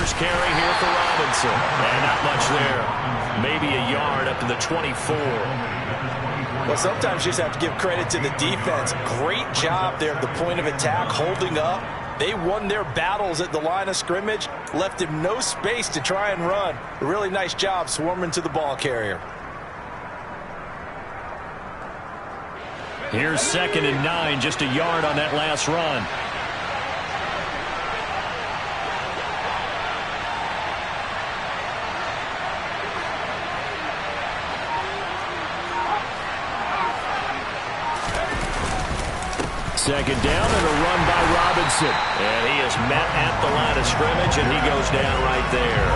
first carry here for Robinson. And not much there. Maybe a yard up to the 24. Well, sometimes you just have to give credit to the defense. Great job there at the point of attack, holding up. They won their battles at the line of scrimmage, left him no space to try and run. A really nice job swarming to the ball carrier. Here's 2nd and 9, just a yard on that last run. Second down and a run by Robinson. And he is met at the line of scrimmage, and he goes down right there.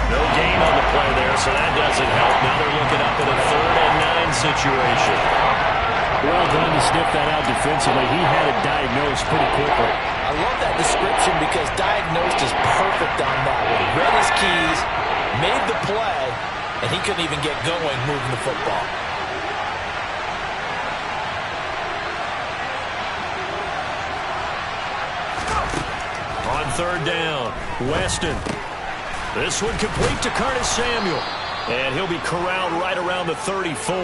No gain on the play there, so that doesn't help. Now they're looking up at a 3rd and 9 situation. Well done to sniff that out defensively. He had it diagnosed pretty quickly. I love that description because diagnosed is perfect on that one. Read his keys, made the play, and he couldn't even get going moving the football. On 3rd down, Weston. This one complete to Curtis Samuel. And he'll be corralled right around the 34.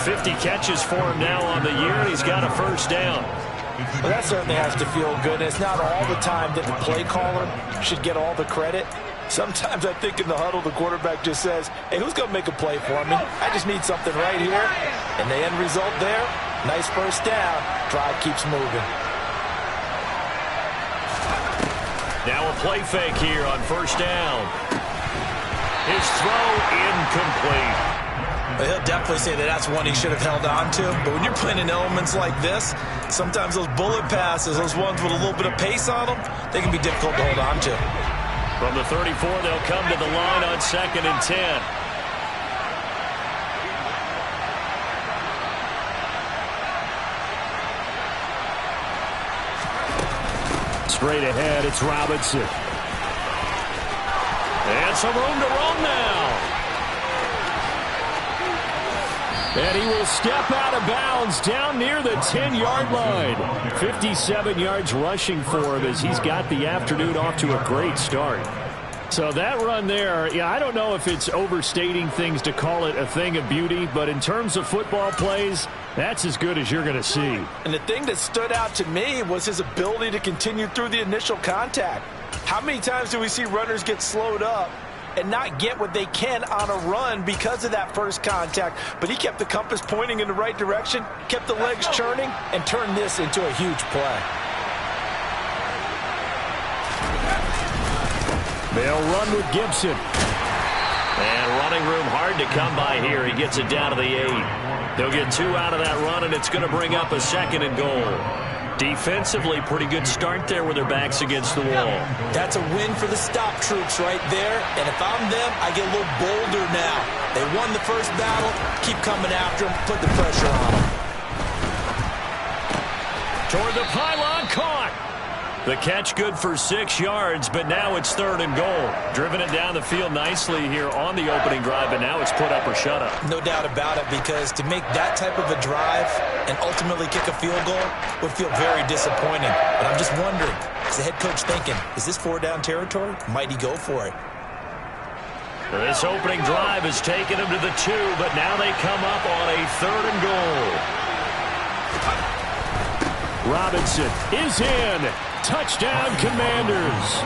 50 catches for him now on the year, and he's got a first down. Well, that certainly has to feel good. It's not all the time that the play caller should get all the credit. Sometimes I think in the huddle, the quarterback just says, hey, who's going to make a play for me? I just need something right here. And the end result there, nice first down. Drive keeps moving. Now a play fake here on 1st down. His throw incomplete. Well, he'll definitely say that that's one he should have held on to. But when you're playing in elements like this, sometimes those bullet passes, those ones with a little bit of pace on them, they can be difficult to hold on to. From the 34, they'll come to the line on 2nd and 10. Straight ahead, it's Robinson. And some room to roam now. And he will step out of bounds down near the 10-yard line. 57 yards rushing for him as he's got the afternoon off to a great start. So that run there, yeah, I don't know if it's overstating things to call it a thing of beauty, but in terms of football plays, that's as good as you're going to see. And the thing that stood out to me was his ability to continue through the initial contact. How many times do we see runners get slowed up and not get what they can on a run because of that first contact? But he kept the compass pointing in the right direction, kept the legs churning, and turned this into a huge play. They'll run with Gibson. And running room hard to come by here. He gets it down to the 8. They'll get 2 out of that run, and it's going to bring up a 2nd and goal. Defensively, pretty good start there with their backs against the wall. That's a win for the stop troops right there. And if I'm them, I get a little bolder now. They won the first battle. Keep coming after them. Put the pressure on them. Toward the pylon, caught. The catch good for 6 yards, but now it's 3rd and goal. Driven it down the field nicely here on the opening drive, but now it's put up or shut up. No doubt about it, because to make that type of a drive and ultimately kick a field goal would feel very disappointing. But I'm just wondering, is the head coach thinking, is this 4-down territory? Might he go for it? This opening drive has taken them to the 2, but now they come up on a 3rd and goal. Robinson is in. Touchdown, Commanders.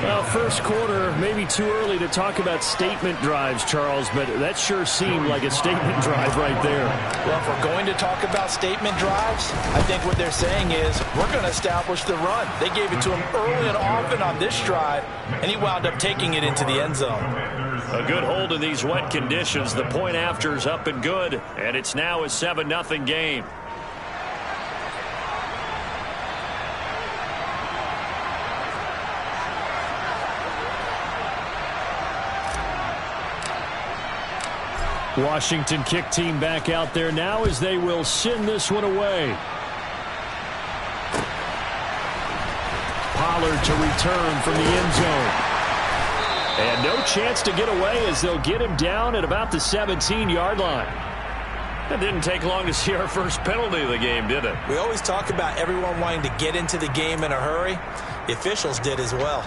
Well, first quarter, maybe too early to talk about statement drives, Charles, but that sure seemed like a statement drive right there. Well, if we're going to talk about statement drives, I think what they're saying is we're going to establish the run. They gave it to him early and often on this drive, and he wound up taking it into the end zone. A good hold in these wet conditions. The point after is up and good, and it's now a 7-0 game. Washington kick team back out there now as they will send this one away. Pollard to return from the end zone. And no chance to get away as they'll get him down at about the 17-yard line. It didn't take long to see our first penalty of the game, did it? We always talk about everyone wanting to get into the game in a hurry. The officials did as well.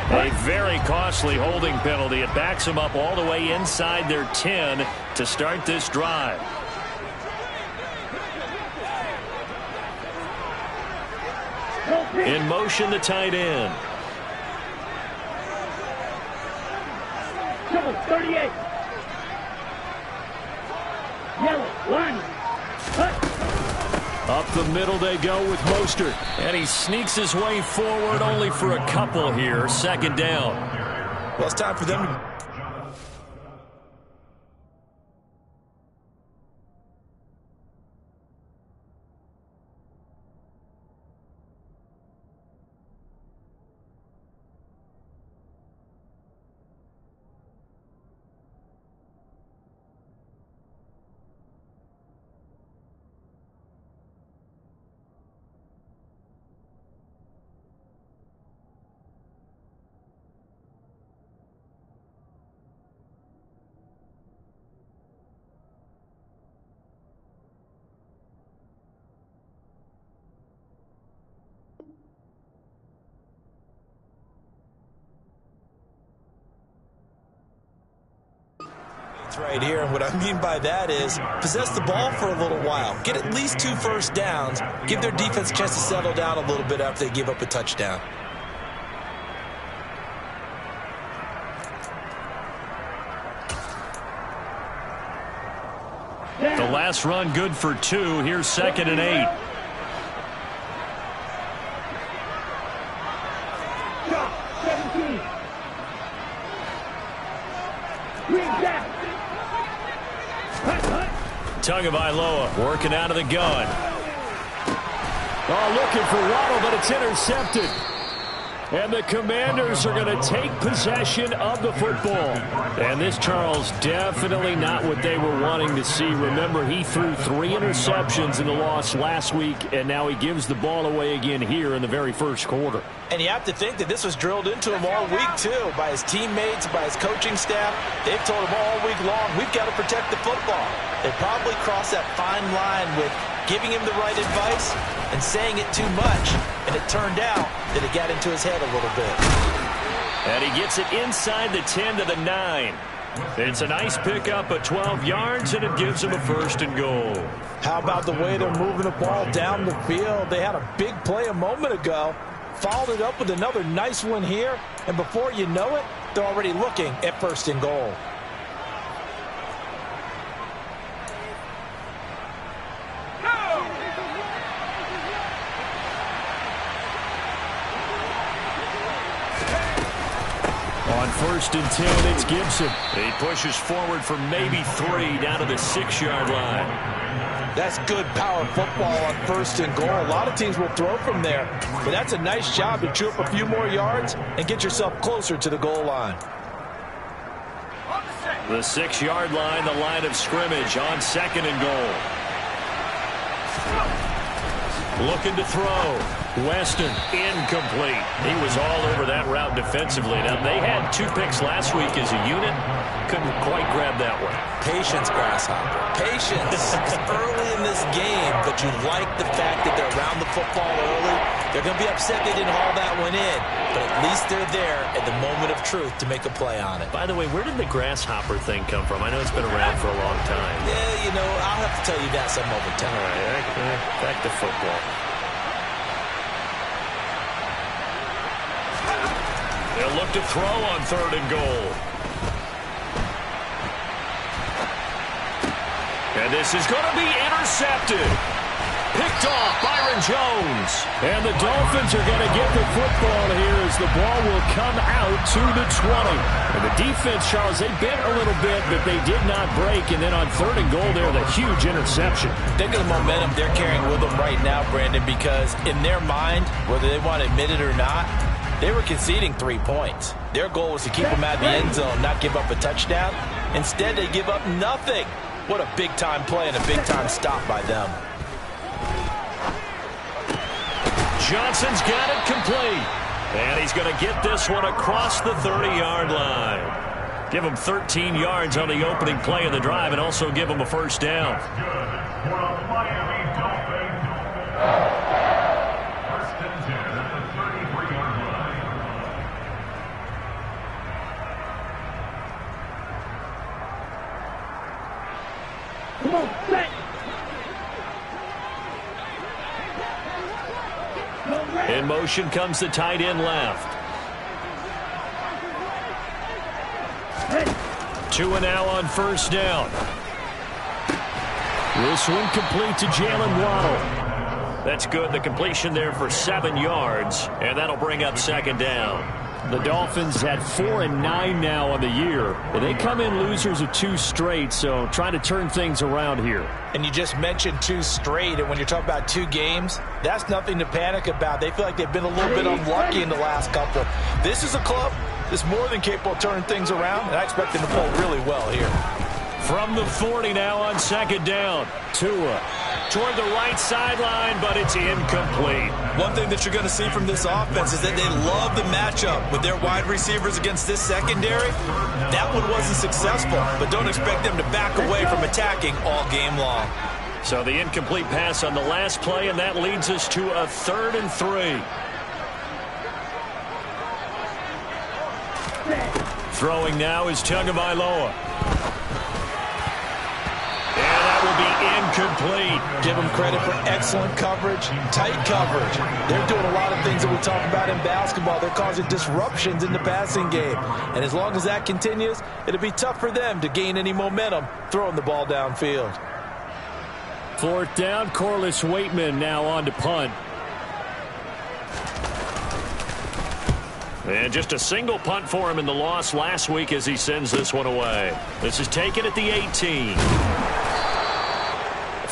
A very costly holding penalty. It backs them up all the way inside their 10 to start this drive. In motion, the tight end. 38. Yellow, line. Up the middle they go with Mostert. And he sneaks his way forward only for a couple here. Second down. Well, it's time for them to... right here, and what I mean by that is possess the ball for a little while. Get at least 2 first downs. Give their defense a chance to settle down a little bit after they give up a touchdown. The last run good for 2. Here's 2nd and 8. Tagovailoa working out of the gun. Oh, looking for Waddle, but it's intercepted. And the Commanders are going to take possession of the football. And this, Charles, definitely not what they were wanting to see. Remember, he threw 3 interceptions in the loss last week, and now he gives the ball away again here in the very first quarter. And you have to think that this was drilled into him all week, too, by his teammates, by his coaching staff. They've told him all week long, we've got to protect the football. They probably crossed that fine line with giving him the right advice and saying it too much. And it turned out that it got into his head a little bit. And he gets it inside the 10 to the 9. It's a nice pickup of 12 yards, and it gives him a 1st and goal. How about the way they're moving the ball down the field? They had a big play a moment ago. Followed it up with another nice one here. And before you know it, they're already looking at 1st and goal. On 1st and 10, it's Gibson. He pushes forward for maybe 3 down to the 6-yard line. That's good power football on 1st and goal. A lot of teams will throw from there, but that's a nice job to chew up a few more yards and get yourself closer to the goal line. The 6-yard line, the line of scrimmage on 2nd and goal. Looking to throw. Weston, incomplete. He was all over that route defensively. Now, they had 2 picks last week as a unit. Couldn't quite grab that one. Patience, Grasshopper. Patience. It's early in this game, but you like the fact that they're around the football early. They're going to be upset they didn't haul that one in, but at least they're there at the moment of truth to make a play on it. By the way, where did the grasshopper thing come from? I know it's been around for a long time. Yeah, you know, I'll have to tell you that some over time. All right, back to football. They'll look to throw on 3rd and goal. And this is going to be intercepted. Picked off, Byron Jones. And the Dolphins are going to get the football here as the ball will come out to the 20. And the defense, Charles, they bent a little bit, but they did not break. And then on 3rd and goal there, the huge interception. Think of the momentum they're carrying with them right now, Brandon, because in their mind, whether they want to admit it or not, they were conceding 3 points. Their goal was to keep them out of the end zone, not give up a touchdown. Instead, they give up nothing. What a big-time play and a big-time stop by them. Johnson's got it complete. And he's going to get this one across the 30-yard line. Give him 13 yards on the opening play of the drive and also give him a first down. Come on, set. In motion comes the tight end left. Two and now on first down. This one complete to Jalen Waddle. That's good. The completion there for 7 yards, and that'll bring up second down. The Dolphins had 4-9 now on the year. They come in losers of 2 straight, so trying to turn things around here. And you just mentioned 2 straight, and when you're talking about 2 games, that's nothing to panic about. They feel like they've been a little bit unlucky in the last couple. This is a club that's more than capable of turning things around, and I expect them to play really well here. From the 40 now on second down. Tua Toward the right sideline, but it's incomplete. One thing that you're going to see from this offense is that they love the matchup with their wide receivers against this secondary. That one wasn't successful, but don't expect them to back away from attacking all game long. So the incomplete pass on the last play, and that leads us to a 3rd and 3. Throwing now is Tagovailoa. And that will be incomplete. Give them credit for excellent coverage, tight coverage. They're doing a lot of things that we talk about in basketball. They're causing disruptions in the passing game. And as long as that continues, it'll be tough for them to gain any momentum throwing the ball downfield. 4th down, Corliss Waitman now on to punt. And just a single punt for him in the loss last week as he sends this one away. This is taken at the 18.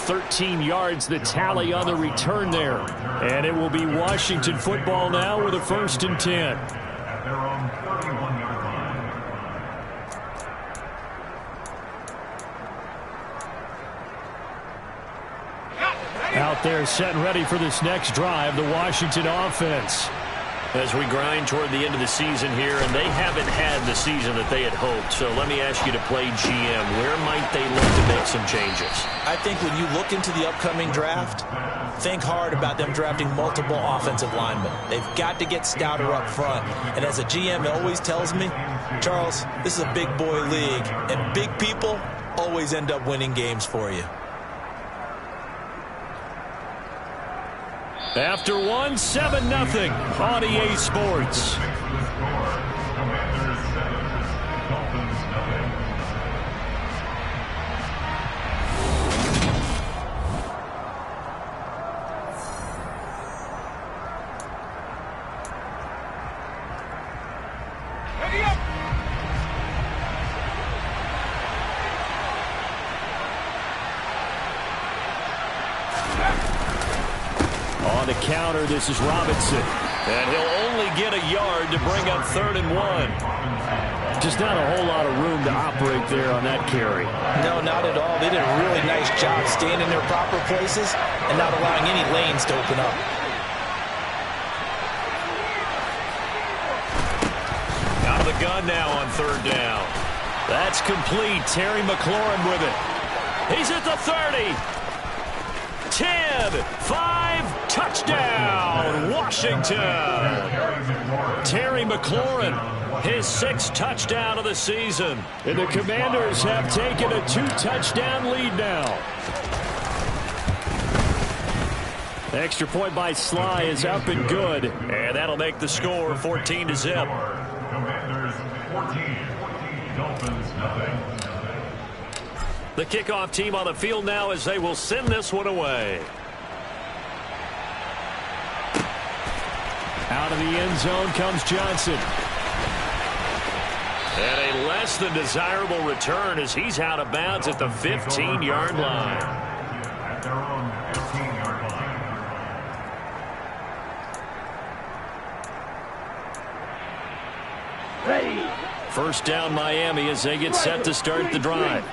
13 yards the tally on the return there. And it will be Washington football now with a 1st and 10. Out there set and ready for this next drive, the Washington offense. As we grind toward the end of the season here, and they haven't had the season that they had hoped. So let me ask you to play GM. Where might they look to make some changes? I think when you look into the upcoming draft, think hard about them drafting multiple offensive linemen. They've got to get stouter up front. And as a GM, it always tells me, Charles, this is a big boy league, and big people always end up winning games for you. After 1, 7-0 on EA Sports. On the counter, this is Robinson. And he'll only get a yard to bring up 3rd and 1. Just not a whole lot of room to operate there on that carry. No, not at all. They did a really nice job staying in their proper places and not allowing any lanes to open up. Out of the gun now on 3rd down. That's complete. Terry McLaurin with it. He's at the 30. 10, 5, touchdown, Washington. Terry McLaurin, his 6th touchdown of the season. And the Commanders have taken a 2-touchdown lead now. The extra point by Sly is up and good. And that'll make the score 14-0. Commanders 14, Dolphins nothing. The kickoff team on the field now as they will send this one away. Out of the end zone comes Johnson. And a less than desirable return as he's out of bounds at the 15-yard line. At their own 15-yard line. Ready. First down Miami as they get set to start the drive.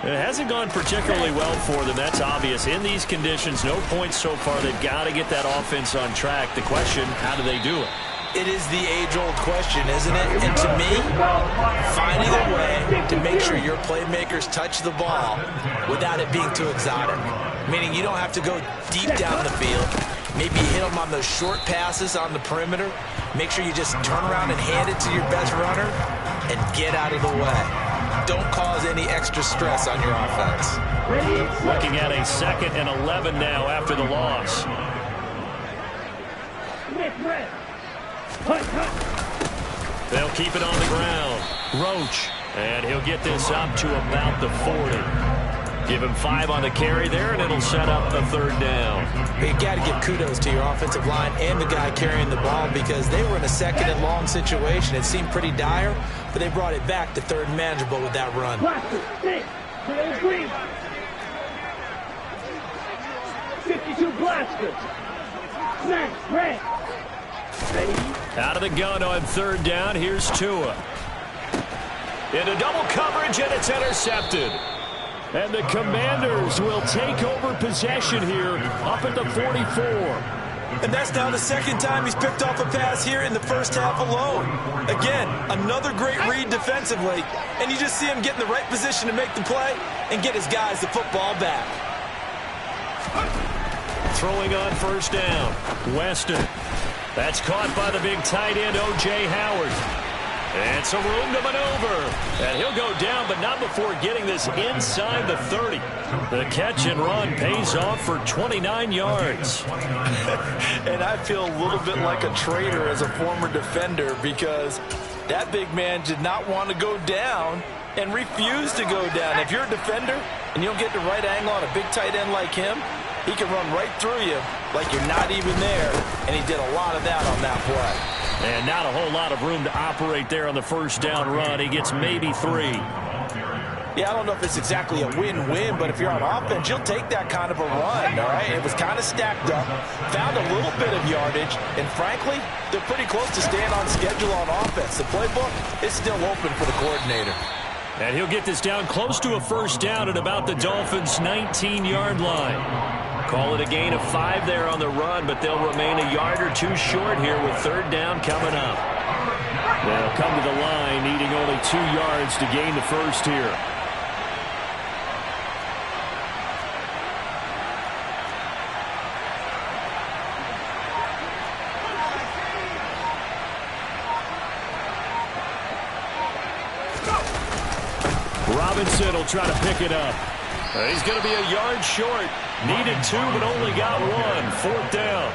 It hasn't gone particularly well for them. That's obvious. In these conditions, no points so far. They've got to get that offense on track. The question, how do they do it? It is the age-old question, isn't it? And to me, finding a way to make sure your playmakers touch the ball without it being too exotic. Meaning you don't have to go deep down the field. Maybe hit them on those short passes on the perimeter. Make sure you just turn around and hand it to your best runner and get out of the way. Don't cause any extra stress on your offense. Looking at a 2nd and 11 now after the loss. They'll keep it on the ground. Roach. And he'll get this up to about the 40. Give him 5 on the carry there, and it'll set up the 3rd down. You got to give kudos to your offensive line and the guy carrying the ball because they were in a 2nd and long situation. It seemed pretty dire, but they brought it back to 3rd and manageable with that run. 52 blasters. Smash, red. Out of the gun on 3rd down. Here's Tua. Into double coverage, and it's intercepted. And the Commanders will take over possession here up at the 44. And that's now the 2nd time he's picked off a pass here in the first half alone. Again, another great read defensively. And you just see him get in the right position to make the play and get his guys the football back. Throwing on 1st down. Weston. That's caught by the big tight end, O.J. Howard. And some room to maneuver. And he'll go down, but not before getting this inside the 30. The catch and run pays off for 29 yards. And I feel a little bit like a traitor as a former defender because that big man did not want to go down and refused to go down. If you're a defender and you don't get the right angle on a big tight end like him, he can run right through you like you're not even there, and he did a lot of that on that play. And not a whole lot of room to operate there on the 1st down run. He gets maybe 3. Yeah, I don't know if it's exactly a win-win, but if you're on offense, you'll take that kind of a run, all right? It was kind of stacked up, found a little bit of yardage, and frankly, they're pretty close to staying on schedule on offense. The playbook is still open for the coordinator. And he'll get this down close to a 1st down at about the Dolphins' 19-yard line. Call it a gain of 5 there on the run, but they'll remain a yard or 2 short here with 3rd down coming up. They'll come to the line, needing only 2 yards to gain the 1st here. Robinson will try to pick it up. He's going to be a yard short. Needed 2, but only got 1. 4th down.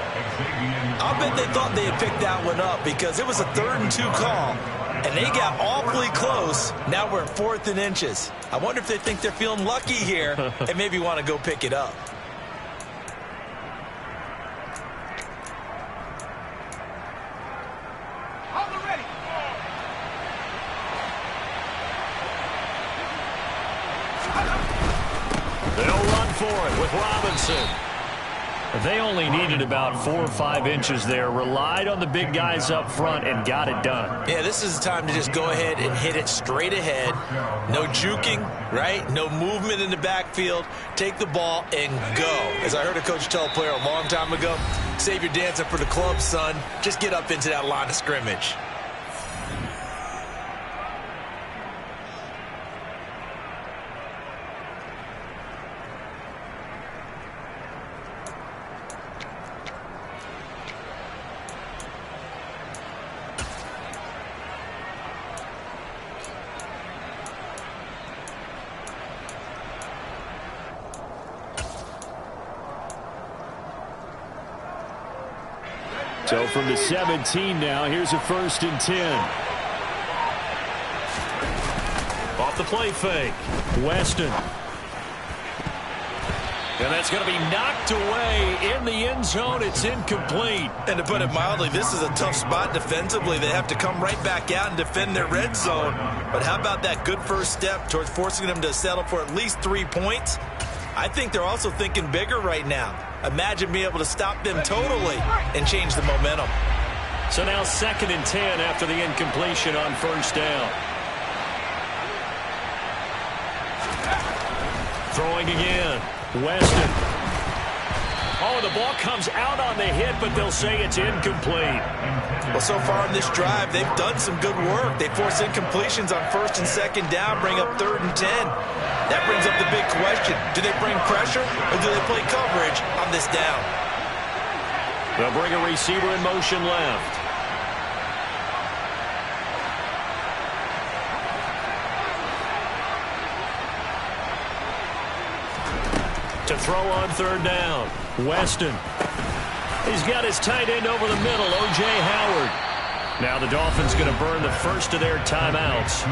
I'll bet they thought they had picked that one up because it was a 3rd and 2 call, and they got awfully close. Now we're at 4th and inches. I wonder if they think they're feeling lucky here and maybe want to go pick it up. For it with Robinson. They only needed about 4 or 5 inches there. Relied on the big guys up front and got it done. Yeah, this is the time to just go ahead and hit it straight ahead. No juking, right? No movement in the backfield. Take the ball and go. As I heard a coach tell a player a long time ago, save your dancing for the club, son. Just get up into that line of scrimmage. So from the 17 now, here's a 1st and 10. Off the play fake. Weston. And that's going to be knocked away in the end zone. It's incomplete. And to put it mildly, this is a tough spot defensively. They have to come right back out and defend their red zone. But how about that good first step towards forcing them to settle for at least 3 points? I think they're also thinking bigger right now. Imagine being able to stop them totally and change the momentum. So now 2nd and 10 after the incompletion on 1st down. Throwing again. Weston. Oh, the ball comes out on the hit, but they'll say it's incomplete. Well, so far in this drive, they've done some good work. They force incompletions on 1st and 2nd down, bring up 3rd and 10. That brings up the big question. Do they bring pressure, or do they play coverage on this down? They'll bring a receiver in motion left. To throw on 3rd down. Weston. He's got his tight end over the middle, O.J. Howard. Now the Dolphins going to burn the first of their timeouts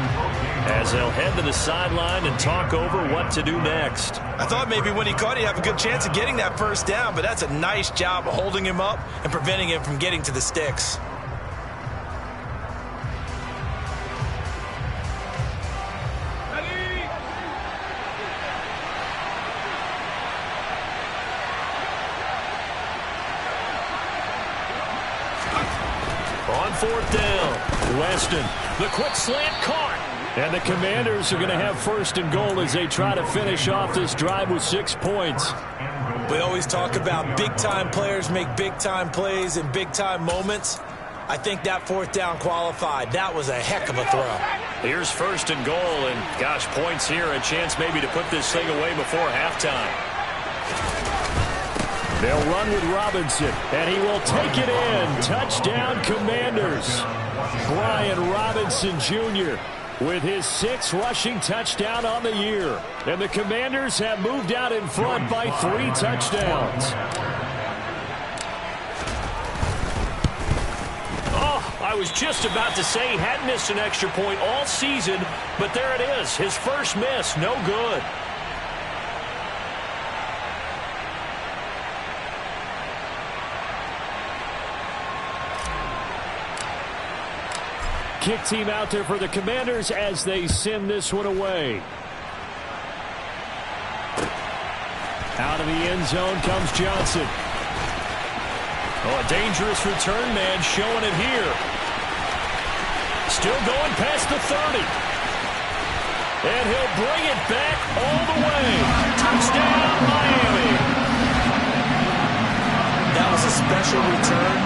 as they'll head to the sideline and talk over what to do next. I thought maybe when he caught it, he'd have a good chance of getting that 1st down, but that's a nice job of holding him up and preventing him from getting to the sticks. On 4th down, Weston. The quick slant caught. And the Commanders are going to have 1st and goal as they try to finish off this drive with 6 points. We always talk about big-time players make big-time plays in big-time moments. I think that 4th down qualified. That was a heck of a throw. Here's 1st and goal, and gosh, points here. A chance maybe to put this thing away before halftime. They'll run with Robinson, and he will take it in. Touchdown, Commanders. Brian Robinson Jr. with his 6th rushing touchdown on the year. And the Commanders have moved out in front by 3 touchdowns. Oh, I was just about to say he hadn't missed an extra point all season, but there it is. His first miss, no good. Kick team out there for the Commanders as they send this one away. Out of the end zone comes Johnson. Oh, a dangerous return man showing it here. Still going past the 30. And he'll bring it back all the way. Touchdown, Miami. That was a special return,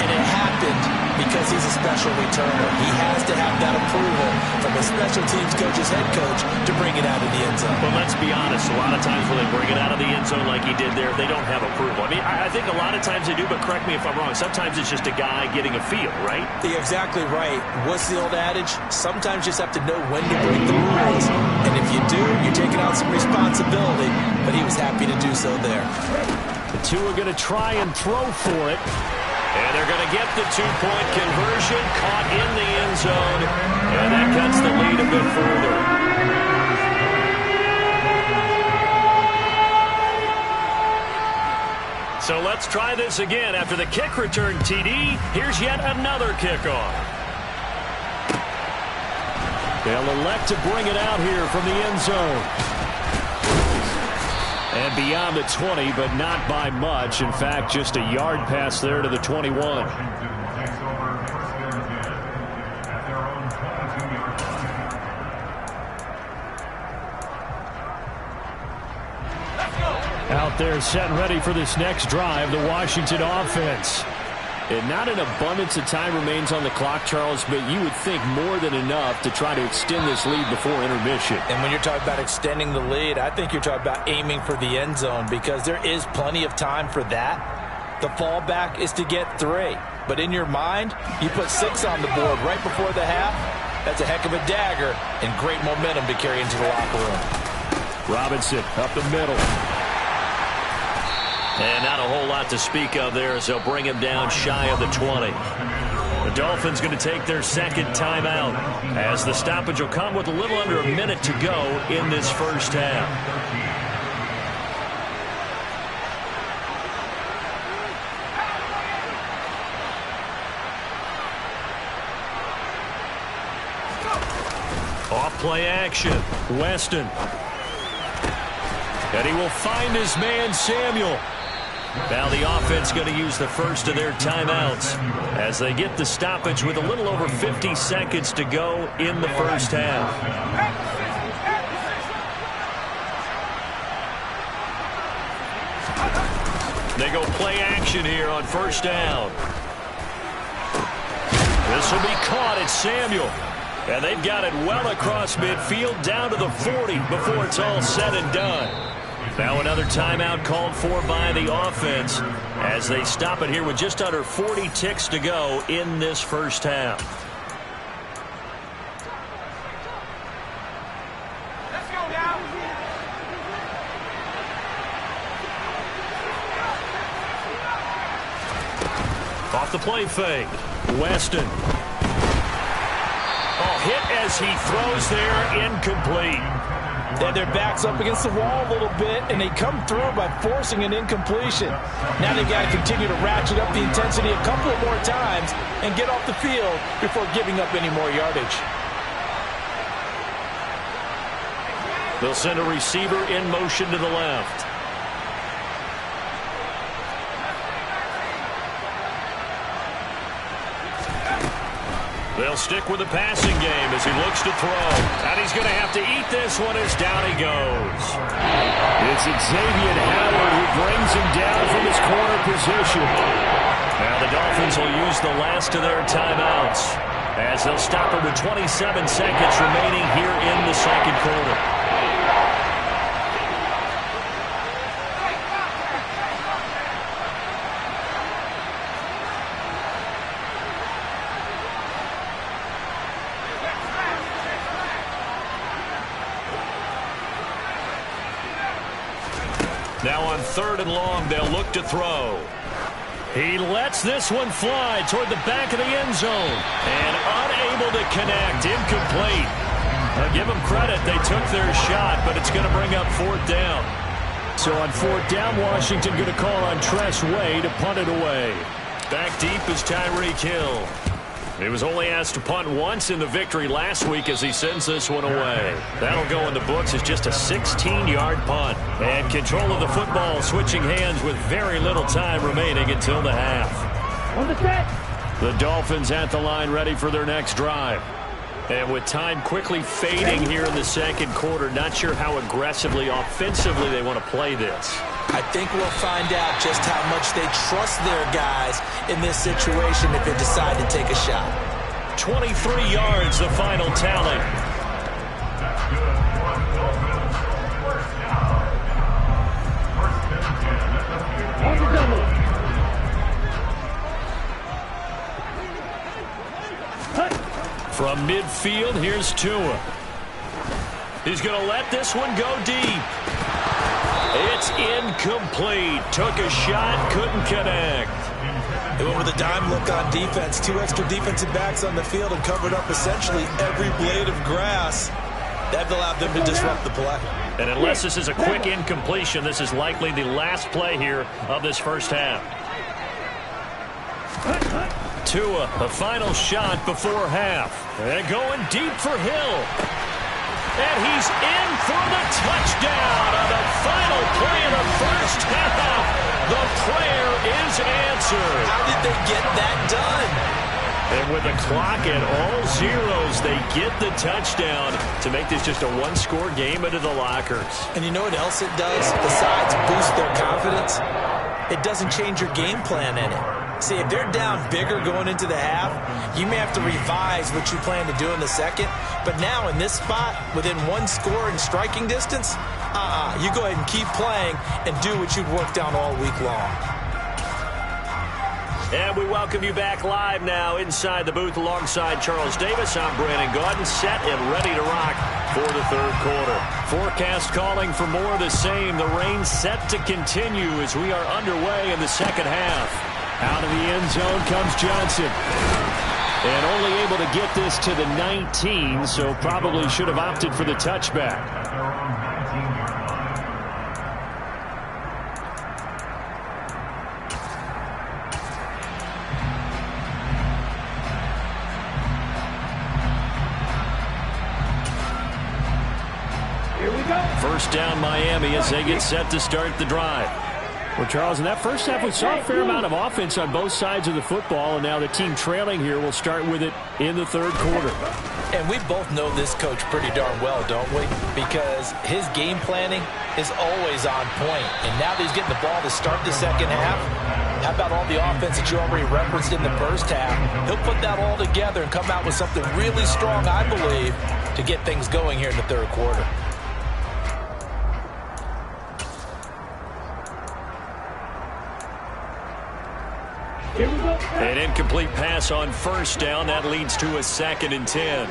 and it happened because he's a special returner. He has to have that approval from a special teams coach's head coach to bring it out of the end zone. Well, let's be honest. A lot of times when they bring it out of the end zone like he did there, they don't have approval. I mean, I think a lot of times they do, but correct me if I'm wrong. Sometimes it's just a guy getting a feel, right? You're exactly right. What's the old adage? Sometimes you just have to know when to break the rules. And if you do, you're taking on some responsibility. But he was happy to do so there. The two are going to try and throw for it. And they're going to get the 2-point conversion, caught in the end zone, and that cuts the lead a bit further. So let's try this again. After the kick return, TD, here's yet another kickoff. They'll elect to bring it out here from the end zone. And beyond the 20, but not by much. In fact, just a yard pass there to the 21. Out there set and ready for this next drive, the Washington offense. And not an abundance of time remains on the clock, Charles, but you would think more than enough to try to extend this lead before intermission. And when you're talking about extending the lead, I think you're talking about aiming for the end zone because there is plenty of time for that. The fallback is to get 3. But in your mind, you put 6 on the board right before the half. That's a heck of a dagger and great momentum to carry into the locker room. Robinson up the middle. And not a whole lot to speak of there as they'll bring him down shy of the 20. The Dolphins going to take their 2nd timeout as the stoppage will come with a little under a minute to go in this first half. Off play action. Weston. And he will find his man Samuel. Now the offense going to use the first of their timeouts as they get the stoppage with a little over 50 seconds to go in the first half. They go play action here on first down. This will be caught. It's Samuel. And they've got it well across midfield down to the 40 before it's all said and done. Now another timeout called for by the offense as they stop it here with just under 40 ticks to go in this first half. Let's go now. Off the play fake. Weston. Oh, hit as he throws there, incomplete. And their back's up against the wall a little bit, and they come through by forcing an incompletion. Now they've got to continue to ratchet up the intensity a couple of more times and get off the field before giving up any more yardage. They'll send a receiver in motion to the left. They'll stick with the passing game as he looks to throw. And he's going to have to eat this one as down he goes. It's Xavier Howard who brings him down from his corner position. Now the Dolphins will use the last of their timeouts as they'll stop her to 27 seconds remaining here in the second quarter. Now on 3rd and long, they'll look to throw. He lets this one fly toward the back of the end zone. And unable to connect, incomplete. Now give them credit, they took their shot, but it's going to bring up 4th down. So on 4th down, Washington going to call on Tress Way to punt it away. Back deep is Tyreek Hill. He was only asked to punt once in the victory last week as he sends this one away. That'll go in the books as just a 16-yard punt. And control of the football switching hands with very little time remaining until the half. On the set. The Dolphins at the line ready for their next drive. And with time quickly fading here in the second quarter, not sure how aggressively, offensively they want to play this. I think we'll find out just how much they trust their guys in this situation if they decide to take a shot. 23 yards, the final tally. That's good. First down. First and 10 at the 50 On the double. From midfield, here's Tua. He's going to let this one go deep. It's incomplete. Took a shot, couldn't connect. They went with a dime look on defense. 2 extra defensive backs on the field and covered up essentially every blade of grass. That allowed them to disrupt the play. And unless this is a quick incompletion, this is likely the last play here of this first half. Tua, the final shot before half. And going deep for Hill. And he's in for the touchdown on the final play of the first half. The prayer is answered. How did they get that done? And with the clock at all zeros, they get the touchdown to make this just a one-score game into the lockers. And you know what else it does besides boost their confidence? It doesn't change your game plan in it. See, if they're down bigger going into the half, you may have to revise what you plan to do in the second. But now in this spot, within 1 score in striking distance, you go ahead and keep playing and do what you've worked on all week long. And we welcome you back live now inside the booth alongside Charles Davis. I'm Brandon Gaudin, set and ready to rock for the third quarter. Forecast calling for more of the same. The rain set to continue as we are underway in the second half. Out of the end zone comes Johnson. And only able to get this to the 19, so probably should have opted for the touchback. Here we go. First down Miami as they get set to start the drive. Well, Charles, in that first half, we saw a fair amount of offense on both sides of the football, and now the team trailing here will start with it in the third quarter. And we both know this coach pretty darn well, don't we? Because his game planning is always on point. And now that he's getting the ball to start the second half, how about all the offense that you already referenced in the first half? He'll put that all together and come out with something really strong, I believe, to get things going here in the third quarter. An incomplete pass on first down. That leads to a 2nd and 10.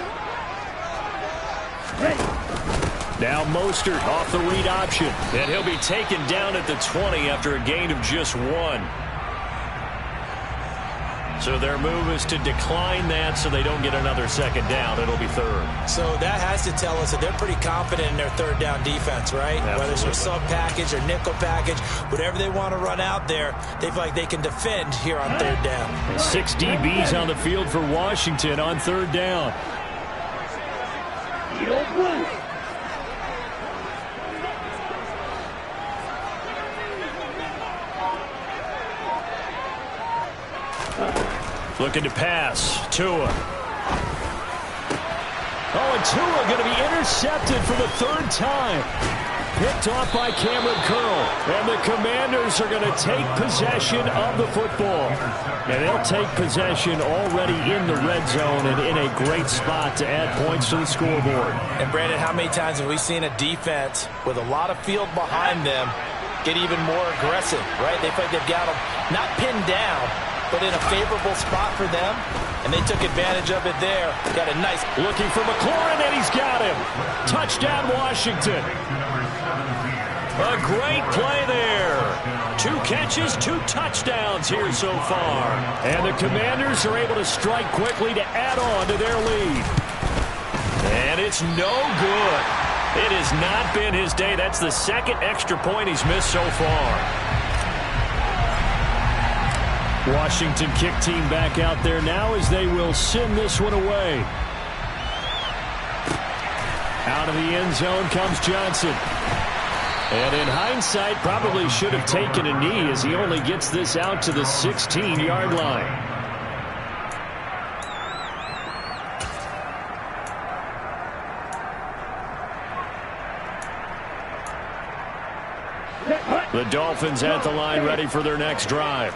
Now Mostert off the read option. And he'll be taken down at the 20 after a gain of just 1. So their move is to decline that so they don't get another 2nd down. It'll be 3rd. So that has to tell us that they're pretty confident in their third down defense, right? Absolutely. Whether it's their sub package or nickel package, whatever they want to run out there, they feel like they can defend here on third down. 6 DBs on the field for Washington on third down. Looking to pass. Tua. Oh, and Tua going to be intercepted for the 3rd time. Picked off by Cameron Curl. And the Commanders are going to take possession of the football. And they'll take possession already in the red zone and in a great spot to add points to the scoreboard. And, Brandon, how many times have we seen a defense with a lot of field behind them get even more aggressive, right? They feel like they've got them not pinned down, but in a favorable spot for them, and they took advantage of it there. Got a nice... Looking for McLaurin, and he's got him. Touchdown, Washington. A great play there. 2 catches, 2 touchdowns here so far. And the Commanders are able to strike quickly to add on to their lead. And it's no good. It has not been his day. That's the 2nd extra point he's missed so far. Washington kick team back out there now as they will send this one away. Out of the end zone comes Johnson. And in hindsight, probably should have taken a knee as he only gets this out to the 16-yard line. The Dolphins at the line ready for their next drive.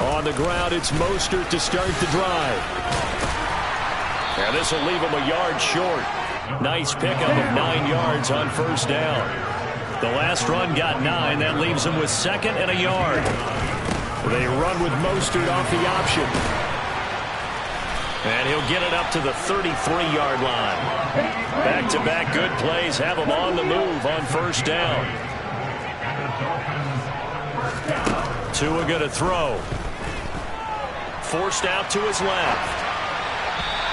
On the ground, it's Mostert to start the drive. And this will leave him a yard short. Nice pickup of 9 yards on first down. The last run got 9. That leaves him with 2nd and a yard. They run with Mostert off the option. And he'll get it up to the 33-yard line. Back-to-back good plays have him on the move on first down. Tua going to throw. Forced out to his left.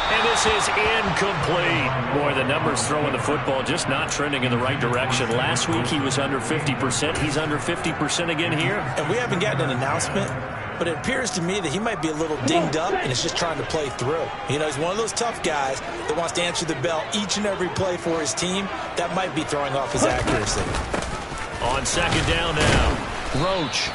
And this is incomplete. Boy, the numbers throwing the football just not trending in the right direction. Last week he was under 50%. He's under 50% again here. And we haven't gotten an announcement, but it appears to me that he might be a little dinged up and is just trying to play through. You know, he's one of those tough guys that wants to answer the bell each and every play for his team. That might be throwing off his accuracy. On second down now, Roach.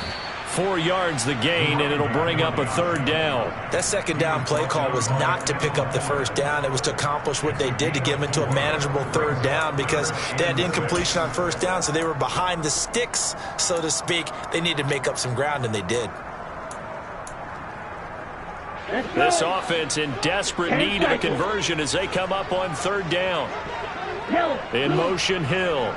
4 yards the gain, and it'll bring up a third down. That second down play call was not to pick up the first down. It was to accomplish what they did to get them into a manageable third down because they had incompletion on first down, so they were behind the sticks, so to speak. They needed to make up some ground, and they did. This offense in desperate need of a conversion as they come up on third down. In motion, Hill.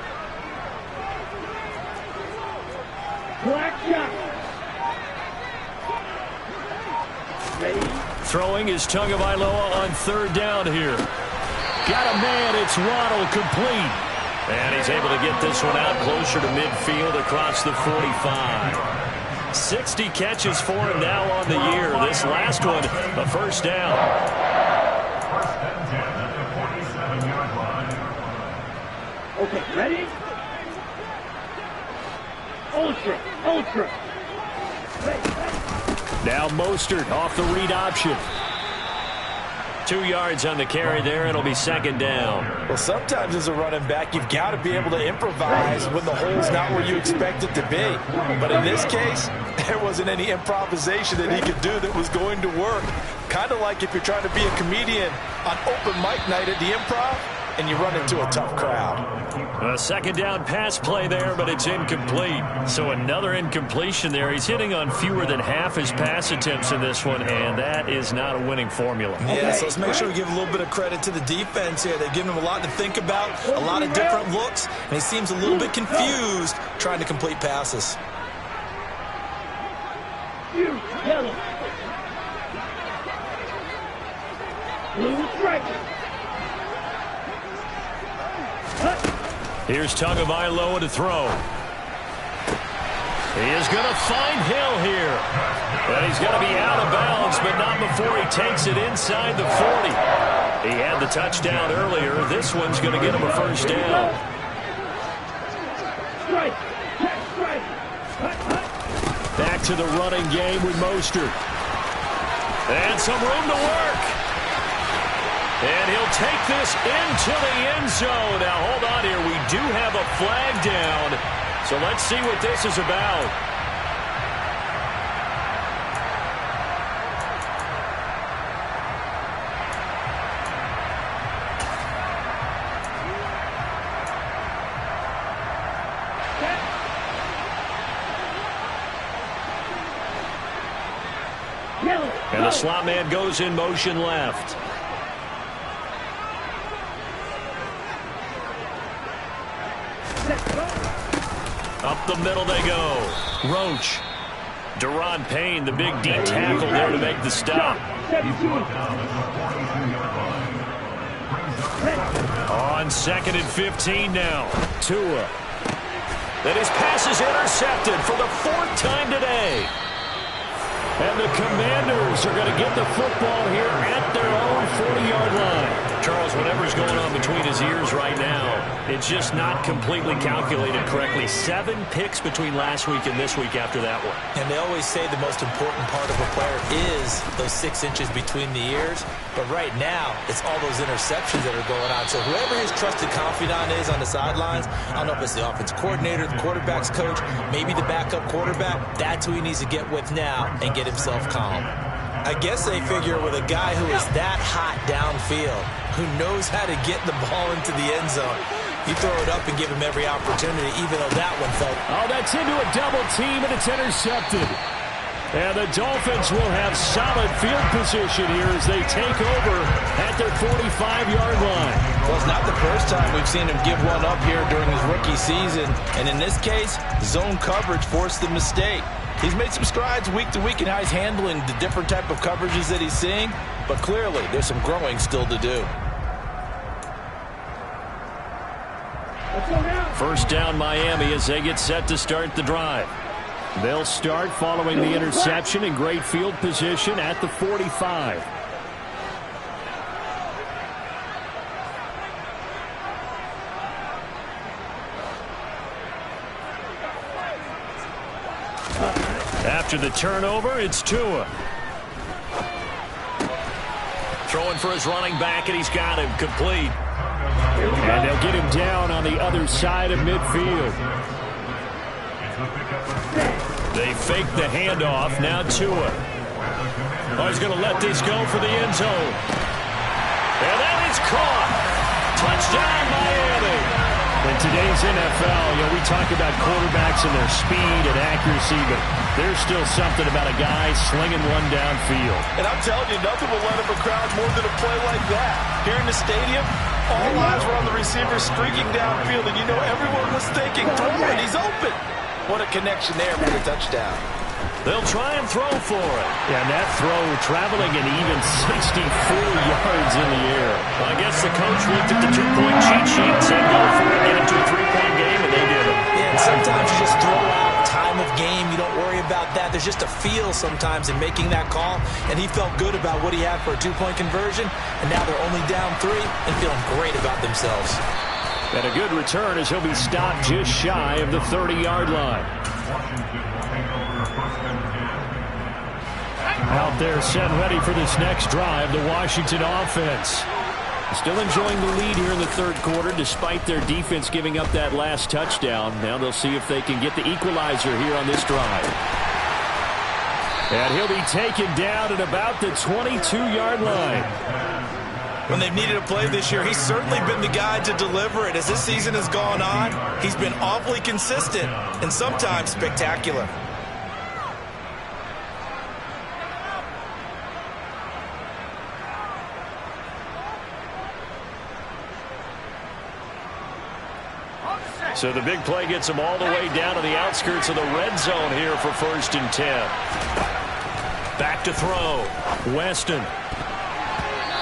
Throwing is Tagovailoa on third down here. Got a man, it's Waddle, complete. And he's able to get this one out closer to midfield across the 45. 60 catches for him now on the year. This last one, a first down. First and 10 at the 47-yard line. Okay, ready? Ultra. Now Mostert off the read option. 2 yards on the carry there. It'll be second down. Well, sometimes as a running back, you've got to be able to improvise when the hole's not where you expect it to be. But in this case, there wasn't any improvisation that he could do that was going to work. Kind of like if you're trying to be a comedian on open mic night at the Improv and you run into a tough crowd. A second down pass play there, but it's incomplete. So another incompletion there. He's hitting on fewer than half his pass attempts in this one, and that is not a winning formula. Yeah, so let's make sure we give a little bit of credit to the defense here. They've given him a lot to think about, a lot of different looks, and he seems a little bit confused trying to complete passes. Yellow. Blue strike. Here's Tagovailoa to throw. He is going to find Hill here. And he's going to be out of bounds, but not before he takes it inside the 40. He had the touchdown earlier. This one's going to get him a first down. Back to the running game with Mostert. And some room to work. And he'll take this into the end zone. Now, hold on here. We do have a flag down. So let's see what this is about. And the slot man goes in motion left. Up the middle they go. Roach. Deron Payne, the big D tackle there to make the stop. On 2nd and 15 now. Tua. And his pass is intercepted for the 4th time today. And the Commanders are going to get the football here at their own 40-yard line. Charles, whatever's going on between his ears right now, it's just not completely calculated correctly. 7 picks between last week and this week after that one. And they always say the most important part of a player is those 6 inches between the ears. But right now, it's all those interceptions that are going on. So whoever his trusted confidant is on the sidelines, I don't know if it's the offensive coordinator, the quarterback's coach, maybe the backup quarterback, that's who he needs to get with now and get himself calm. I guess they figure with a guy who is that hot downfield, who knows how to get the ball into the end zone, you throw it up and give him every opportunity, even though that one felt... Oh, that's into a double team, and it's intercepted. And the Dolphins will have solid field position here as they take over at their 45-yard line. Well, it's not the first time we've seen him give one up here during his rookie season. And in this case, zone coverage forced the mistake. He's made some strides week to week in how he's handling the different type of coverages that he's seeing. But clearly, there's some growing still to do. First down Miami as they get set to start the drive. They'll start following the interception in great field position at the 45. After the turnover, it's Tua. Throwing for his running back, and he's got him complete. And they'll get him down on the other side of midfield. They fake the handoff. Now Tua. Oh, he's going to let this go for the end zone. And that is caught. Touchdown, Miami. In today's NFL, we talk about quarterbacks and their speed and accuracy, but there's still something about a guy slinging one downfield. And I'm telling you, nothing will let up a crowd more than a play like that. Here in the stadium, all eyes were on the receiver streaking downfield, and you know everyone was thinking, throw it, he's open. What a connection there for the touchdown. They'll try and throw for it. Yeah, and that throw traveling an even 64 yards in the air. Well, I guess the coach looked at the two-point cheat sheet and said, go for it, get into a three-point game, and they did it. Yeah, and sometimes you just throw out time of game. You don't worry about that. There's just a feel sometimes in making that call, and he felt good about what he had for a two-point conversion, and now they're only down 3 and feeling great about themselves. And a good return as he'll be stopped just shy of the 30-yard line. Out there set ready for this next drive, the Washington offense. Still enjoying the lead here in the third quarter despite their defense giving up that last touchdown. Now they'll see if they can get the equalizer here on this drive. And he'll be taken down at about the 22-yard line. When they've needed a play this year, he's certainly been the guy to deliver it. As this season has gone on, he's been awfully consistent and sometimes spectacular. So the big play gets them all the way down to the outskirts of the red zone here for 1st and 10. Back to throw. Weston.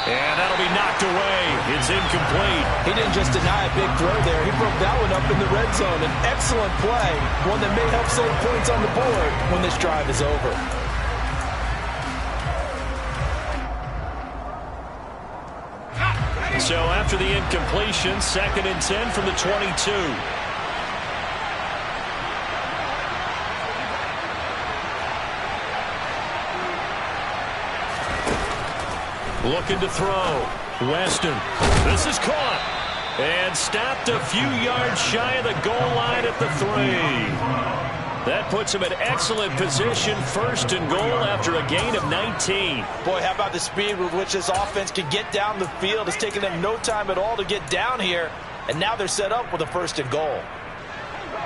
And that'll be knocked away. It's incomplete. He didn't just deny a big throw there. He broke that one up in the red zone. An excellent play. One that may help save points on the board when this drive is over. So after the incompletion, 2nd and 10 from the 22. Looking to throw. Weston. This is caught. And stopped a few yards shy of the goal line at the 3. That puts him in excellent position, 1st and goal after a gain of 19. Boy, how about the speed with which this offense can get down the field? It's taken them no time at all to get down here. And now they're set up with a 1st and goal.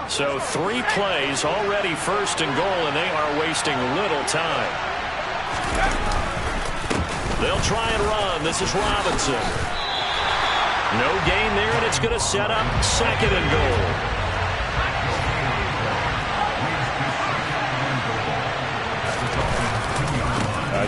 So 3 plays already 1st and goal, and they are wasting little time. They'll try and run. This is Robinson. No gain there, and it's going to set up 2nd and goal.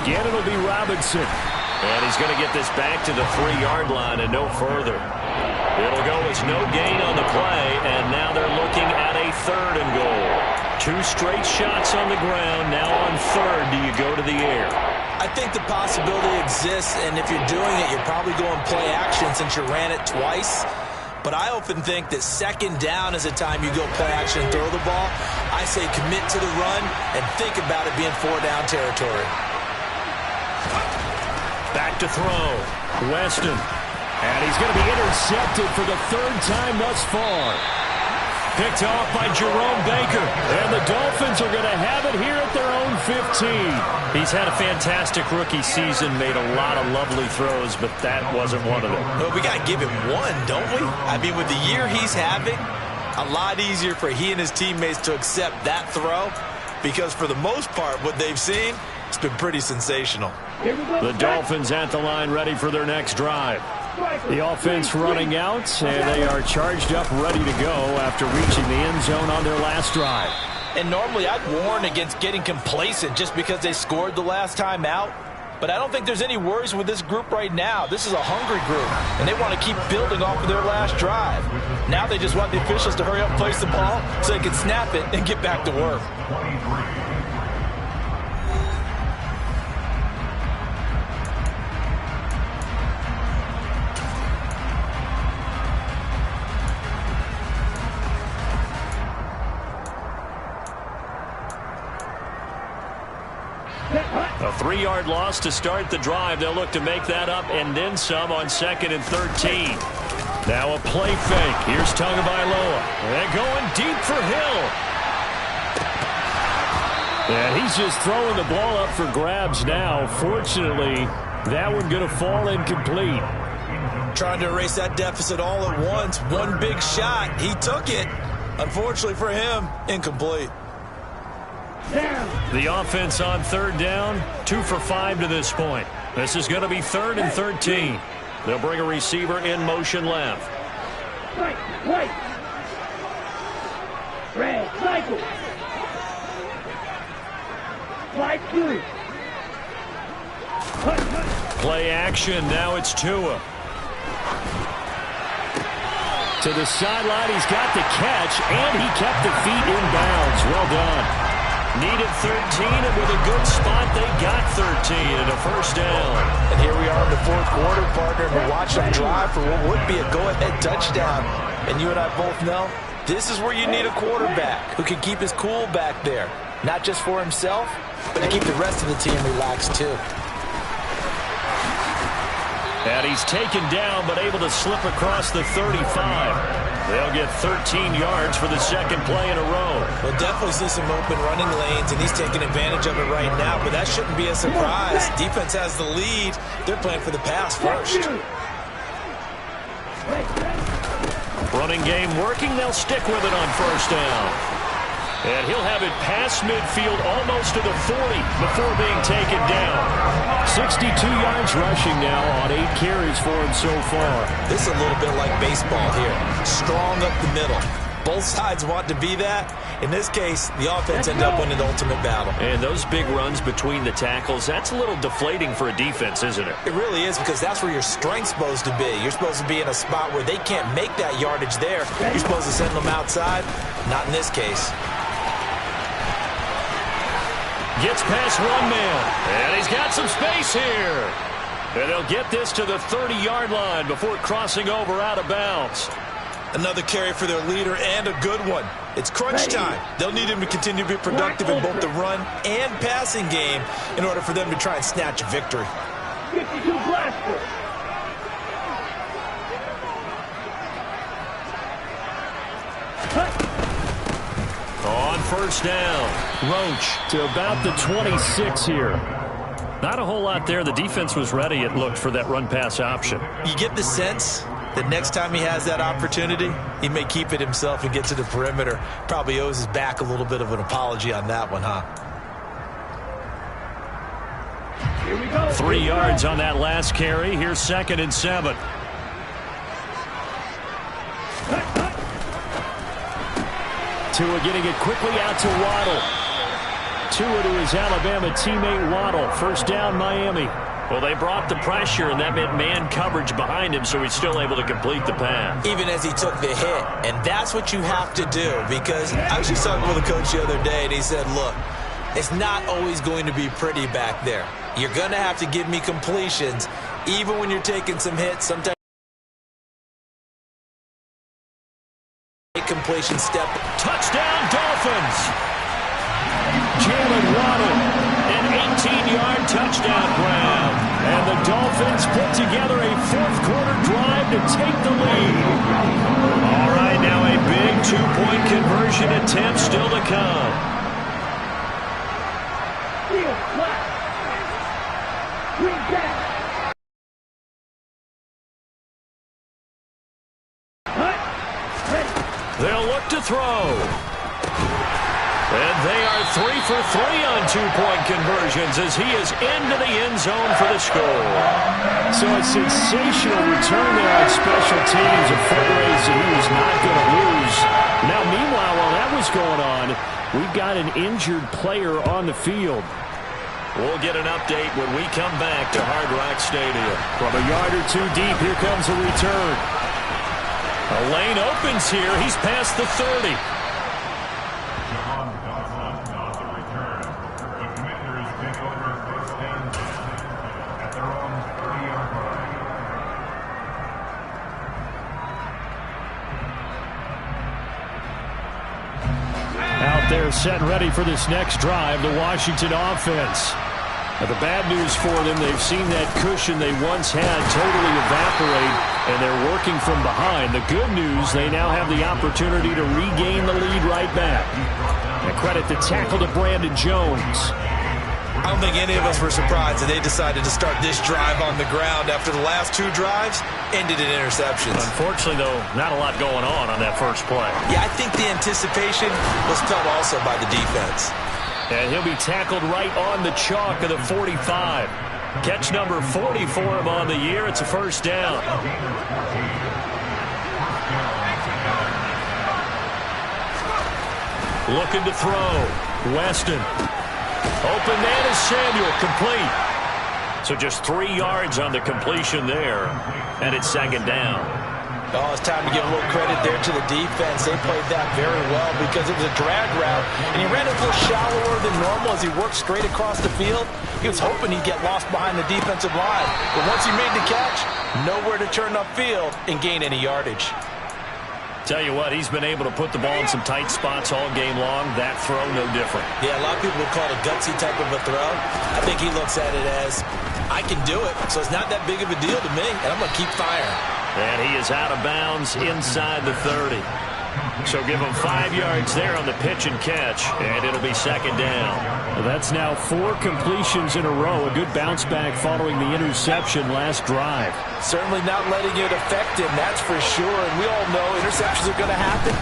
Again, it'll be Robinson. And he's going to get this back to the 3-yard line and no further. It'll go as no gain on the play, and now they're looking at a 3rd and goal. 2 straight shots on the ground. Now on 3rd, do you go to the air? I think the possibility exists, and if you're doing it, you're probably going play action since you ran it twice. But I often think that 2nd down is a time you go play action and throw the ball. I say commit to the run and think about it being 4-down territory. Back to throw. Weston. And he's going to be intercepted for the 3rd time thus far. Picked off by Jerome Baker. And the Dolphins are going to have it here at their own 15. He's had a fantastic rookie season, made a lot of lovely throws, but that wasn't one of them. Well, we got to give him one, don't we? I mean, with the year he's having, a lot easier for he and his teammates to accept that throw because for the most part, what they've seen, it's been pretty sensational. The Dolphins at the line ready for their next drive. The offense running out, and they are charged up, ready to go after reaching the end zone on their last drive. And normally I'd warn against getting complacent just because they scored the last time out. But I don't think there's any worries with this group right now. This is a hungry group, and they want to keep building off of their last drive. Now they just want the officials to hurry up and place the ball so they can snap it and get back to work. 23. A 3-yard loss to start the drive. They'll look to make that up and then some on 2nd and 13. Now a play fake. Here's Tagovailoa. They're going deep for Hill. And he's just throwing the ball up for grabs now. Fortunately, that one going to fall incomplete. Trying to erase that deficit all at once. One big shot. He took it. Unfortunately for him, incomplete. The offense on 3rd down, 2 for 5 to this point. This is going to be 3rd and 13. They'll bring a receiver in motion left. White. Red, cycle. White, blue. Play action. Now it's Tua. To the sideline, he's got the catch, and he kept the feet in bounds. Well done. Needed 13, and with a good spot, they got 13 and a 1st down. And here we are in the 4th quarter, partner, and we're watching them drive for what would be a go-ahead touchdown. And you and I both know this is where you need a quarterback who can keep his cool back there, not just for himself, but to keep the rest of the team relaxed too. And he's taken down, but able to slip across the 35. They'll get 13 yards for the second play in a row. We'll definitely see some open running lanes, and he's taking advantage of it right now, but that shouldn't be a surprise. Defense has the lead. They're playing for the pass first. Running game working. They'll stick with it on first down. And he'll have it past midfield almost to the 40 before being taken down. 62 yards rushing now on 8 carries for him so far. This is a little bit like baseball here. Strong up the middle. Both sides want to be that. In this case, the offense ended up winning the ultimate battle. And those big runs between the tackles, that's a little deflating for a defense, isn't it? It really is, because that's where your strength's supposed to be. You're supposed to be in a spot where they can't make that yardage there. You're supposed to send them outside. Not in this case. Gets past one man, and he's got some space here. And they'll get this to the 30-yard line before crossing over out of bounds. Another carry for their leader, and a good one. It's crunch time. They'll need him to continue to be productive in both the run and passing game in order for them to try and snatch a victory. 52 blaster. On first down, Roach To about the 26 here. not a whole lot there. The defense was ready, it looked, for that run-pass option. You get the sense that next time he has that opportunity, he may keep it himself and get to the perimeter. Probably owes his back a little bit of an apology on that one, huh? Here we go. 3 yards on that last carry. Here's 2nd and 7. Tua getting it quickly out to Waddle. Tua to his Alabama teammate Waddle. First down, Miami. Well, they brought the pressure, and that meant man coverage behind him, so he's still able to complete the pass. Even as he took the hit. And that's what you have to do, because I was just talking with a coach the other day, and he said, look, it's not always going to be pretty back there. You're going to have to give me completions, even when you're taking some hits. Sometimes completion step. Touchdown, Dolphins! Jalen Waddle. An 18-yard touchdown grab. And the Dolphins put together a fourth-quarter drive to take the lead. All right, now a big two-point conversion attempt still to come. Field flat. Green back. They'll look to throw. And they are 3 for 3 on two-point conversions as he is into the end zone for the score. So a sensational return there on special teams. A foot race that he was not going to lose. Now, meanwhile, while that was going on, we've got an injured player on the field. We'll get an update when we come back to Hard Rock Stadium. From a yard or two deep, here comes a return. A lane opens here. He's past the 30. Out there set and ready for this next drive, the Washington offense. Now, the bad news for them, they've seen that cushion they once had totally evaporate, and they're working from behind. The good news, they now have the opportunity to regain the lead right back. And credit the tackle to Brandon Jones. I don't think any of us were surprised that they decided to start this drive on the ground after the last 2 drives ended in interceptions. Unfortunately, though, not a lot going on that first play. Yeah, I think the anticipation was felt also by the defense. And he'll be tackled right on the chalk of the 45. Catch number 40 for him on the year. It's a first down. Looking to throw. Weston. Open man is Samuel. Complete. So just 3 yards on the completion there. And it's 2nd down. Oh, it's time to give a little credit there to the defense. They played that very well because it was a drag route, and he ran it a little shallower than normal as he worked straight across the field. He was hoping he'd get lost behind the defensive line, but once he made the catch, nowhere to turn upfield and gain any yardage. Tell you what, he's been able to put the ball in some tight spots all game long. That throw, no different. Yeah, a lot of people would call it a gutsy type of a throw. I think he looks at it as, I can do it, so it's not that big of a deal to me, and I'm going to keep firing. And he is out of bounds inside the 30. So give him 5 yards there on the pitch and catch, and it'll be second down. Well, that's now 4 completions in a row. A good bounce back following the interception last drive. Certainly not letting it affect him, that's for sure. And we all know interceptions are going to happen.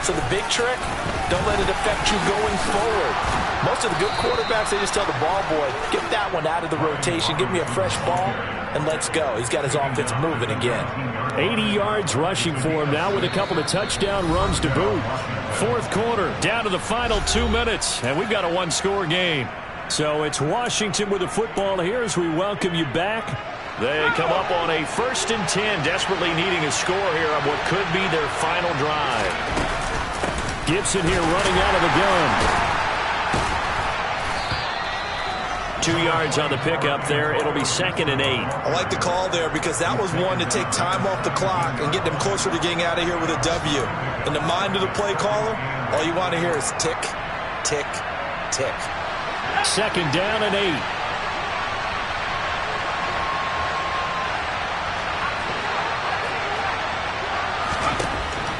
So the big trick, don't let it affect you going forward. Most of the good quarterbacks, they just tell the ball boy, get that one out of the rotation, give me a fresh ball, and let's go. He's got his offense moving again. 80 yards rushing for him now with a couple of touchdown runs to boot. Fourth quarter, down to the final 2 minutes, and we've got a one-score game. So it's Washington with the football here as we welcome you back. They come up on a 1st and 10, desperately needing a score here on what could be their final drive. Gibson here running out of the gun. 2 yards on the pickup there. It'll be 2nd and 8. I like the call there because that was one to take time off the clock and get them closer to getting out of here with a W. In the mind of the play caller, all you want to hear is tick, tick, tick. 2nd down and 8.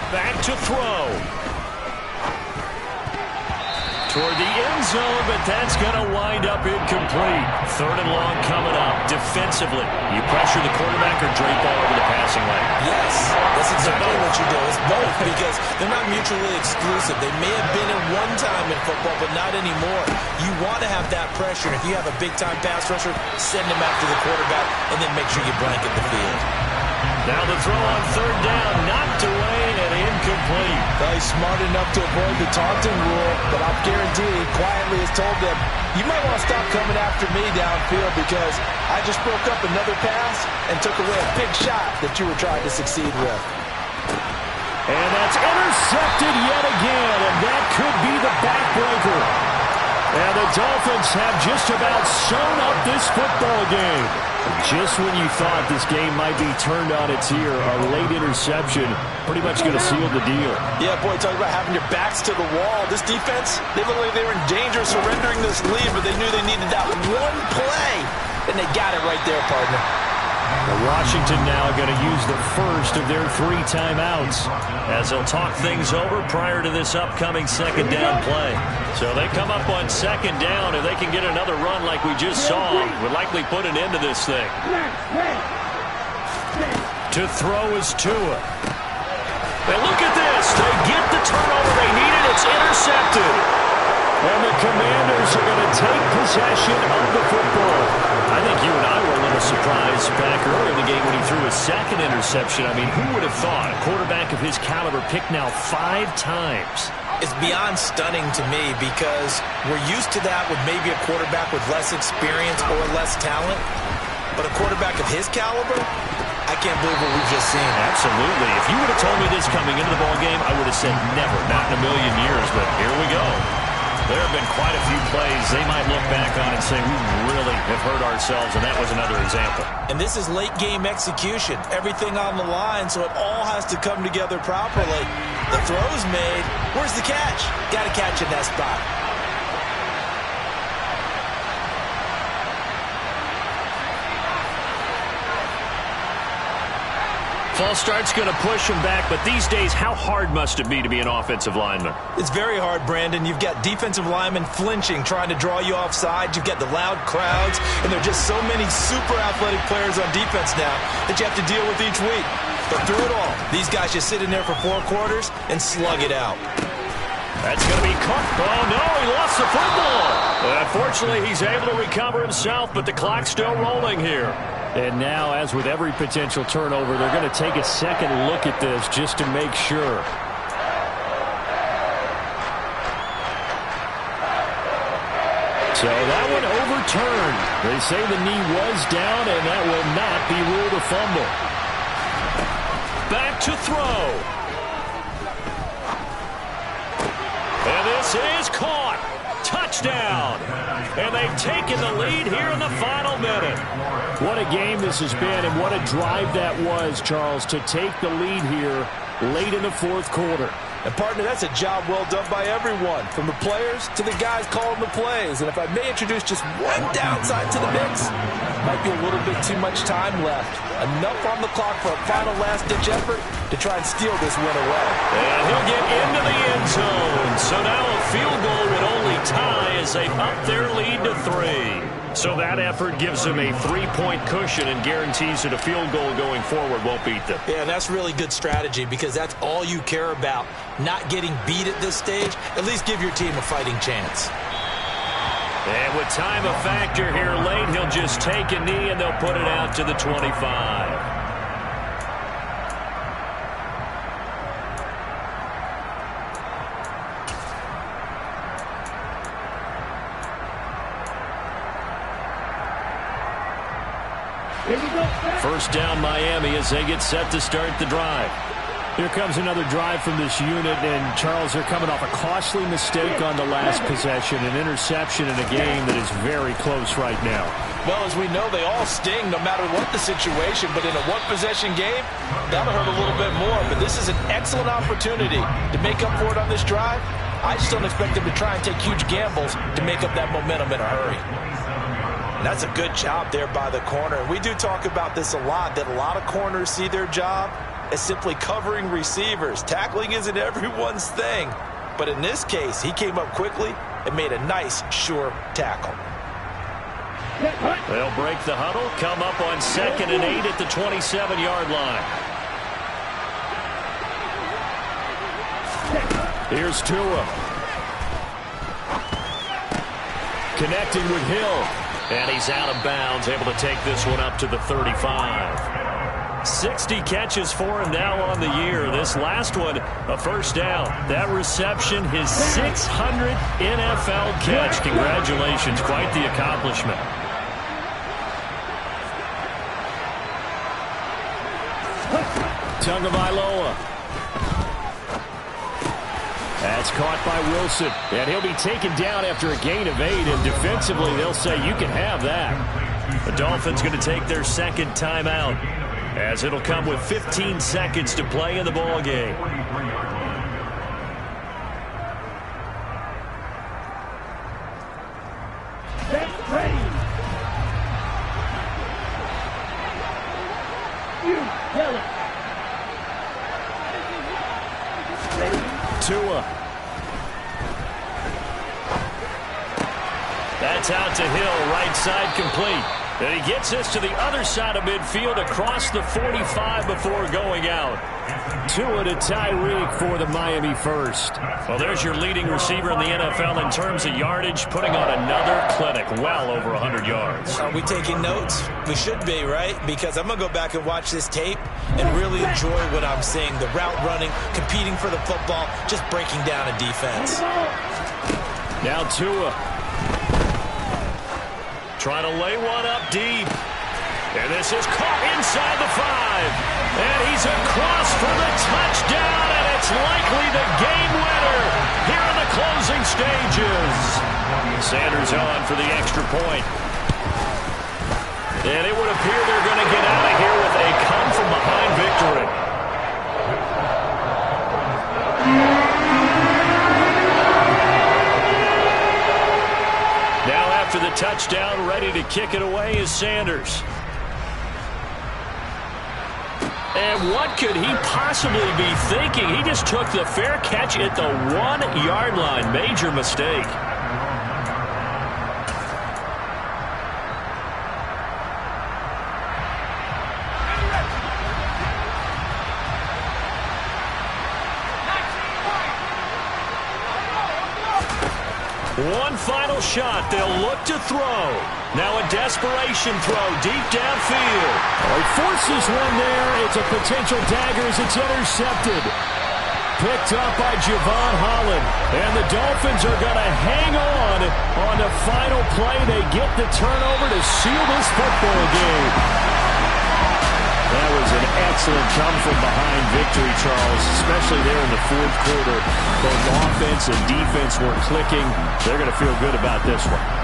Back to throw. Toward the end zone, but that's going to wind up incomplete. 3rd and long coming up. Defensively, you pressure the quarterback or drape all over the passing lane? Yes, that's exactly what you do. It's both because they're not mutually exclusive. They may have been at one time in football, but not anymore. You want to have that pressure. And if you have a big-time pass rusher, send him after the quarterback, and then make sure you blanket the field. Now the throw on 3rd down, knocked away and incomplete. Well, he's smart enough to avoid the taunting rule, but I'll guarantee he quietly has told them, you might want to stop coming after me downfield because I just broke up another pass and took away a big shot that you were trying to succeed with. And that's intercepted yet again, and that could be the backbreaker. And the Dolphins have just about sewn up this football game. Just when you thought this game might be turned on its ear, a late interception pretty much going to seal the deal. Yeah, boy, talk about having your backs to the wall. This defense, they looked like they were in danger of surrendering this lead, but they knew they needed that one play, and they got it right there, partner. Washington now going to use the first of their 3 timeouts as they'll talk things over prior to this upcoming 2nd down play. So they come up on 2nd down. If they can get another run like we just saw, would likely put an end to this thing. To throw is Tua. And look at this. They get the turnover they needed. It's intercepted. And the Commanders are going to take possession of the football. I think you and I were a little surprised back earlier in the game when he threw his 2nd interception. I mean, who would have thought a quarterback of his caliber picked now 5 times? It's beyond stunning to me because we're used to that with maybe a quarterback with less experience or less talent. But a quarterback of his caliber, I can't believe what we've just seen. Absolutely. If you would have told me this coming into the ballgame, I would have said never, not in a million years. But here we go. There have been quite a few plays they might look back on and say, we really have hurt ourselves, and that was another example. And this is late-game execution. Everything on the line, so it all has to come together properly. The throw's made. Where's the catch? Got to catch in that spot. False start's going to push him back, but these days, how hard must it be to be an offensive lineman? It's very hard, Brandon. You've got defensive linemen flinching, trying to draw you offside. You've got the loud crowds, and there are just so many super athletic players on defense now that you have to deal with each week. But through it all, these guys just sit in there for 4 quarters and slug it out. That's going to be caught. Oh, no, he lost the football. Unfortunately, he's able to recover himself, but the clock's still rolling here. And now, as with every potential turnover, they're going to take a second look at this just to make sure. So that one overturned. They say the knee was down, and that will not be ruled a fumble. Back to throw. And this is caught. touchdown. And they've taken the lead here in the final minute. What a game this has been, and what a drive that was, Charles, to take the lead here late in the fourth quarter. And, partner, that's a job well done by everyone, from the players to the guys calling the plays. And if I may introduce just one downside to the mix, might be a little bit too much time left. Enough on the clock for a final last-ditch effort to try and steal this win away. And he'll get into the end zone. So now a field goal would only tie as they up their lead to 3. So that effort gives them a 3-point cushion and guarantees that a field goal going forward won't beat them. Yeah, and that's really good strategy because that's all you care about. Not getting beat at this stage, at least give your team a fighting chance. And with time a factor here late, he'll just take a knee and they'll put it out to the 25. First down Miami as they get set to start the drive. Here comes another drive from this unit, and Charles, they're coming off a costly mistake on the last possession, an interception in a game that is very close right now. Well, as we know, they all sting no matter what the situation, but in a one-possession game, that'll hurt a little bit more. But this is an excellent opportunity to make up for it on this drive. I just don't expect them to try and take huge gambles to make up that momentum in a hurry. And that's a good job there by the corner. And we do talk about this a lot, that a lot of corners see their job as simply covering receivers. Tackling isn't everyone's thing. But in this case, he came up quickly and made a nice, sure tackle. They'll break the huddle, come up on 2nd and 8 at the 27-yard line. Here's Tua. Connecting with Hill. And he's out of bounds, able to take this one up to the 35. 60 catches for him now on the year. This last one, a first down. That reception, his 600th NFL catch. Congratulations, quite the accomplishment. Tagovailoa. That's caught by Wilson, and he'll be taken down after a gain of 8, and defensively they'll say you can have that. The Dolphins going to take their second timeout as it'll come with 15 seconds to play in the ball game. Ready. You yell it. Tua. That's out to Hill, right side complete. And he gets this to the other side of midfield across the 45 before going out. Tua to Tyreek for the Miami first. Well, there's your leading receiver in the NFL in terms of yardage, putting on another clinic, well over 100 yards. Are we taking notes? We should be, right? Because I'm going to go back and watch this tape and really enjoy what I'm seeing. The route running, competing for the football, just breaking down a defense. Now Tua. Trying to lay one up deep. And this is caught inside the 5. And he's across for the touchdown, and it's likely the game winner here in the closing stages. Sanders on for the extra point. And it would appear they're going to get out of here with a come-from-behind victory. Now after the touchdown, ready to kick it away is Sanders. And what could he possibly be thinking? He just took the fair catch at the 1-yard line. Major mistake. One final shot. They'll look to throw. Now a desperation throw deep downfield. He forces one there. It's a potential dagger as it's intercepted. Picked up by Javon Holland. And the Dolphins are going to hang on the final play. They get the turnover to seal this football game. That was an excellent come-from-behind victory, Charles, especially especially there in the fourth quarter. Both offense and defense were clicking. They're going to feel good about this one.